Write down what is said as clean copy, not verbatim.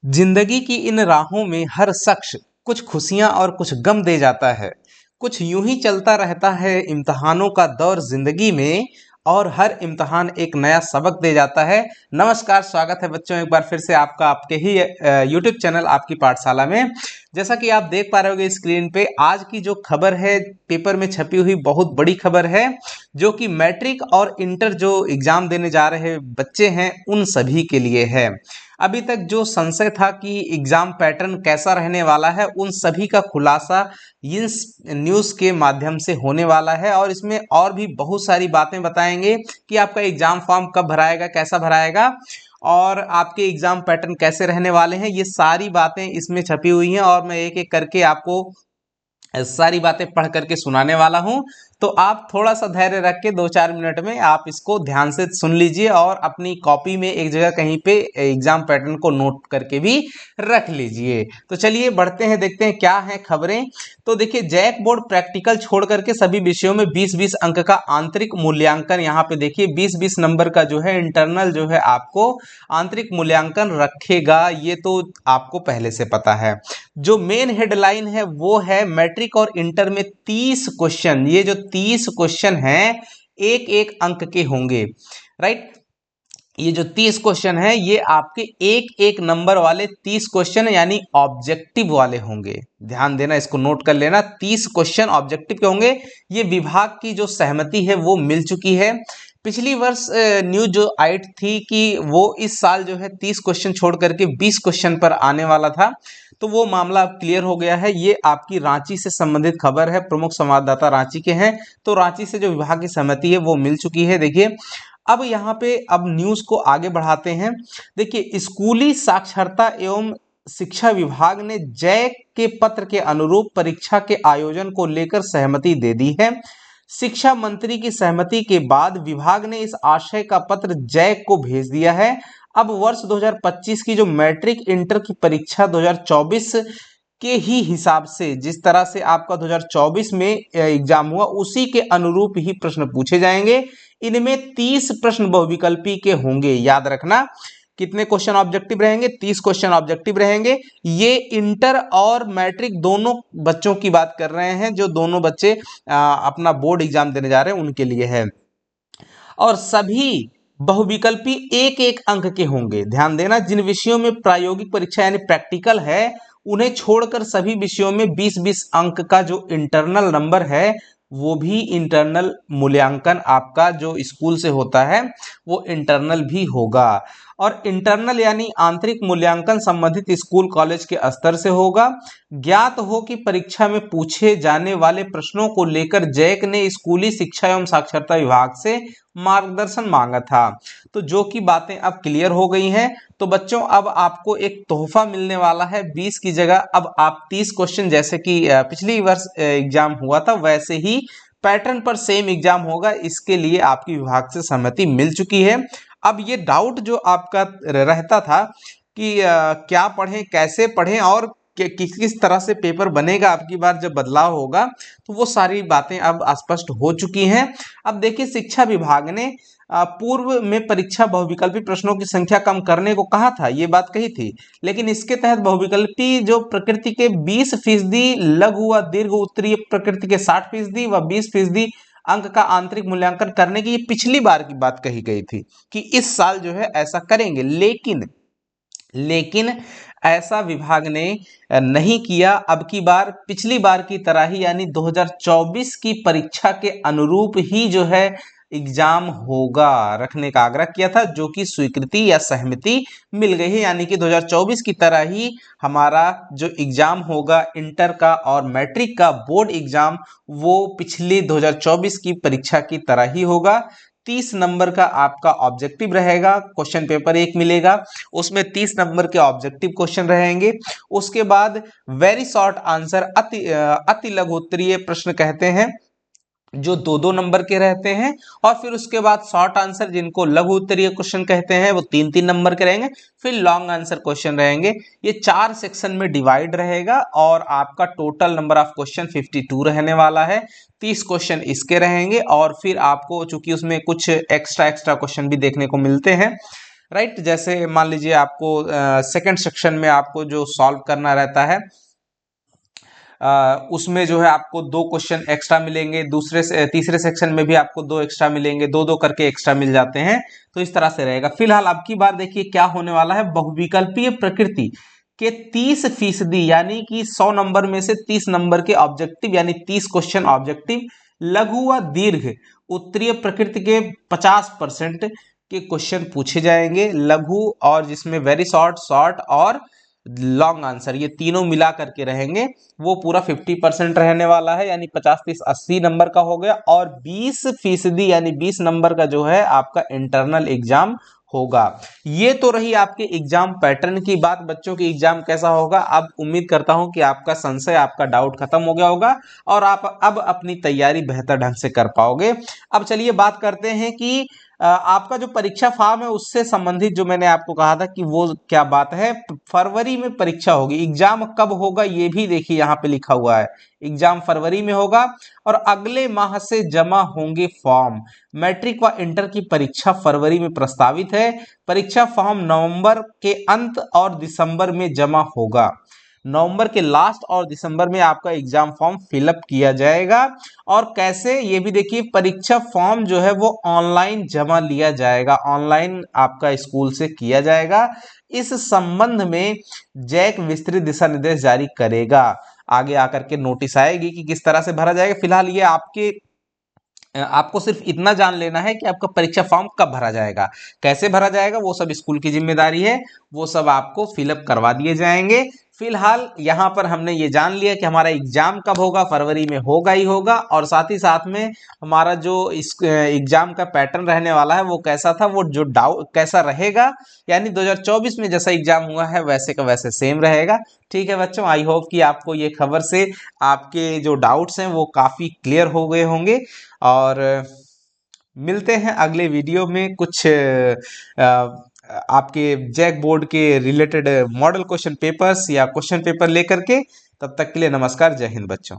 जिंदगी की इन राहों में हर शख्स कुछ खुशियां और कुछ गम दे जाता है। कुछ यूं ही चलता रहता है इम्तहानों का दौर जिंदगी में, और हर इम्तहान एक नया सबक दे जाता है। नमस्कार, स्वागत है बच्चों एक बार फिर से आपका आपके ही यूट्यूब चैनल आपकी पाठशाला में। जैसा कि आप देख पा रहे होंगे स्क्रीन पे, आज की जो खबर है पेपर में छपी हुई बहुत बड़ी खबर है, जो कि मैट्रिक और इंटर जो एग्जाम देने जा रहे बच्चे हैं उन सभी के लिए है। अभी तक जो संशय था कि एग्जाम पैटर्न कैसा रहने वाला है, उन सभी का खुलासा इस न्यूज़ के माध्यम से होने वाला है। और इसमें और भी बहुत सारी बातें बताएंगे कि आपका एग्जाम फॉर्म कब भराएगा, कैसा भराएगा, और आपके एग्जाम पैटर्न कैसे रहने वाले हैं। ये सारी बातें इसमें छपी हुई हैं और मैं एक एक करके आपको सारी बातें पढ़ करके सुनाने वाला हूं। तो आप थोड़ा सा धैर्य रख के 2-4 मिनट में आप इसको ध्यान से सुन लीजिए और अपनी कॉपी में एक जगह कहीं पे एग्जाम पैटर्न को नोट करके भी रख लीजिए। तो चलिए बढ़ते हैं, देखते हैं क्या है खबरें। तो देखिए, जैक बोर्ड प्रैक्टिकल छोड़ करके सभी विषयों में 20-20 अंक का आंतरिक मूल्यांकन, यहाँ पे देखिए 20-20 नंबर का जो है इंटरनल जो है आपको आंतरिक मूल्यांकन रखेगा। ये तो आपको पहले से पता है। जो मेन हेडलाइन है वो है मैट्रिक और इंटर में 30 क्वेश्चन। ये जो 30 क्वेश्चन हैं एक एक अंक के होंगे, राइट। ये जो 30 क्वेश्चन है ये आपके एक एक नंबर वाले 30 क्वेश्चन यानी ऑब्जेक्टिव वाले होंगे। ध्यान देना, इसको नोट कर लेना, 30 क्वेश्चन ऑब्जेक्टिव के होंगे। ये विभाग की जो सहमति है वो मिल चुकी है। पिछली वर्ष न्यूज जो आई थी कि वो इस साल जो है 30 क्वेश्चन छोड़ करके 20 क्वेश्चन पर आने वाला था, तो वो मामला अब क्लियर हो गया है। ये आपकी रांची से संबंधित खबर है, प्रमुख संवाददाता रांची के हैं। तो रांची से जो विभाग की सहमति है वो मिल चुकी है। देखिए, अब यहाँ पे अब न्यूज को आगे बढ़ाते हैं। देखिए, स्कूली साक्षरता एवं शिक्षा विभाग ने जैक के पत्र के अनुरूप परीक्षा के आयोजन को लेकर सहमति दे दी है। शिक्षा मंत्री की सहमति के बाद विभाग ने इस आशय का पत्र जैक को भेज दिया है। अब वर्ष 2025 की जो मैट्रिक इंटर की परीक्षा 2024 के ही हिसाब से, जिस तरह से आपका 2024 में एग्जाम हुआ उसी के अनुरूप ही प्रश्न पूछे जाएंगे। इनमें 30 प्रश्न बहुविकल्पी के होंगे। याद रखना, कितने क्वेश्चन ऑब्जेक्टिव रहेंगे? 30 क्वेश्चन ऑब्जेक्टिव रहेंगे। ये इंटर और मैट्रिक दोनों बच्चों की बात कर रहे हैं, जो दोनों बच्चे अपना बोर्ड एग्जाम देने जा रहे हैं उनके लिए है। और सभी बहुविकल्पी एक एक अंक के होंगे। ध्यान देना, जिन विषयों में प्रायोगिक परीक्षा यानी प्रैक्टिकल है उन्हें छोड़कर सभी विषयों में 20-20 अंक का जो इंटरनल नंबर है वो भी इंटरनल मूल्यांकन आपका जो स्कूल से होता है वो इंटरनल भी होगा। और इंटरनल यानी आंतरिक मूल्यांकन संबंधित स्कूल कॉलेज के स्तर से होगा। ज्ञात हो कि परीक्षा में पूछे जाने वाले प्रश्नों को लेकर जैक ने स्कूली शिक्षा एवं साक्षरता विभाग से मार्गदर्शन मांगा था। तो जो कि बातें अब क्लियर हो गई हैं। तो बच्चों, अब आपको एक तोहफा मिलने वाला है। 20 की जगह अब आप 30 क्वेश्चन, जैसे कि पिछली वर्ष एग्जाम हुआ था वैसे ही पैटर्न पर सेम एग्जाम होगा। इसके लिए आपकी विभाग से सहमति मिल चुकी है। अब ये डाउट जो आपका रहता था कि क्या पढ़ें, कैसे पढ़ें और किस तरह से पेपर बनेगा आपकी बार जब बदलाव होगा, तो वो सारी बातें अब स्पष्ट हो चुकी हैं। अब देखिए, शिक्षा विभाग ने पूर्व में परीक्षा बहुविकल्पी प्रश्नों की संख्या कम करने को कहा था, ये बात कही थी। लेकिन इसके तहत बहुविकल्पी जो प्रकृति के 20% लघु व दीर्घ उत्तरीय प्रकृति के 60% व 20% अंक का आंतरिक मूल्यांकन करने की ये पिछली बार की बात कही गई थी कि इस साल जो है ऐसा करेंगे। लेकिन ऐसा विभाग ने नहीं किया। अब की बार पिछली बार की तरह ही यानी 2024 की परीक्षा के अनुरूप ही जो है एग्जाम होगा रखने का आग्रह किया था, जो कि स्वीकृति या सहमति मिल गई है। यानी कि 2024 की तरह ही हमारा जो एग्जाम होगा इंटर का और मैट्रिक का बोर्ड एग्जाम, वो पिछली 2024 की परीक्षा की तरह ही होगा। 30 नंबर का आपका ऑब्जेक्टिव रहेगा, क्वेश्चन पेपर एक मिलेगा, उसमें 30 नंबर के ऑब्जेक्टिव क्वेश्चन रहेंगे। उसके बाद वेरी शॉर्ट आंसर, अति लघु उत्तरीय प्रश्न कहते हैं, जो 2-2 नंबर के रहते हैं। और फिर उसके बाद शॉर्ट आंसर, जिनको लघु उत्तरीय क्वेश्चन कहते हैं, वो 3-3 नंबर के रहेंगे। फिर लॉन्ग आंसर क्वेश्चन रहेंगे। ये 4 सेक्शन में डिवाइड रहेगा और आपका टोटल नंबर ऑफ क्वेश्चन 52 रहने वाला है। 30 क्वेश्चन इसके रहेंगे और फिर आपको, चूंकि उसमें कुछ एक्स्ट्रा क्वेश्चन भी देखने को मिलते हैं, राइट। जैसे मान लीजिए आपको सेकंड सेक्शन में आपको जो सॉल्व करना रहता है, उसमें जो है आपको 2 क्वेश्चन एक्स्ट्रा मिलेंगे, दूसरे से तीसरे सेक्शन में भी आपको 2 एक्स्ट्रा मिलेंगे, 2-2 करके एक्स्ट्रा मिल जाते हैं। तो इस तरह से रहेगा। फिलहाल अब की बार देखिए क्या होने वाला है, बहुविकल्पीय प्रकृति के 30% यानी कि 100 नंबर में से 30 नंबर के ऑब्जेक्टिव यानी 30 क्वेश्चन ऑब्जेक्टिव, लघु व दीर्घ उत्तरीय प्रकृति के 50% के क्वेश्चन पूछे जाएंगे, लघु और जिसमें वेरी शॉर्ट, शॉर्ट और लॉन्ग आंसर, ये तीनों मिला करके रहेंगे। वो पूरा 50% रहने वाला है, यानी 50-30-80 नंबर का हो गया। और 20% यानी 20 नंबर का जो है आपका इंटरनल एग्जाम होगा। ये तो रही आपके एग्जाम पैटर्न की बात। बच्चों की एग्जाम कैसा होगा, अब उम्मीद करता हूं कि आपका संशय, आपका डाउट खत्म हो गया होगा और आप अब अपनी तैयारी बेहतर ढंग से कर पाओगे। अब चलिए बात करते हैं कि आपका जो परीक्षा फॉर्म है उससे संबंधित जो मैंने आपको कहा था कि वो क्या बात है। फरवरी में परीक्षा होगी। एग्जाम कब होगा ये भी देखिए यहाँ पे लिखा हुआ है, एग्जाम फरवरी में होगा और अगले माह से जमा होंगे फॉर्म। मैट्रिक व इंटर की परीक्षा फरवरी में प्रस्तावित है। परीक्षा फॉर्म नवंबर के अंत और दिसंबर में जमा होगा। नवंबर के लास्ट और दिसंबर में आपका एग्जाम फॉर्म फिलअप किया जाएगा। और कैसे, ये भी देखिए, परीक्षा फॉर्म जो है वो ऑनलाइन जमा लिया जाएगा, ऑनलाइन आपका स्कूल से किया जाएगा। इस संबंध में जैक विस्तृत दिशा निर्देश जारी करेगा। आगे आकर के नोटिस आएगी कि किस तरह से भरा जाएगा। फिलहाल ये आपको सिर्फ इतना जान लेना है कि आपका परीक्षा फॉर्म कब भरा जाएगा, कैसे भरा जाएगा, वो सब स्कूल की जिम्मेदारी है, वो सब आपको फिलअप करवा दिए जाएंगे। फिलहाल यहाँ पर हमने ये जान लिया कि हमारा एग्जाम कब होगा, फरवरी में होगा ही होगा। और साथ ही साथ में हमारा जो इस एग्जाम का पैटर्न रहने वाला है वो कैसा था, वो जो डाउट कैसा रहेगा, यानी 2024 में जैसा एग्जाम हुआ है वैसे का वैसे सेम रहेगा। ठीक है बच्चों, आई होप कि आपको ये खबर से आपके जो डाउट्स हैं वो काफ़ी क्लियर हो गए होंगे। और मिलते हैं अगले वीडियो में कुछ आपके जैक बोर्ड के रिलेटेड मॉडल क्वेश्चन पेपर्स या क्वेश्चन पेपर लेकर के। तब तक के लिए नमस्कार, जय हिंद बच्चों।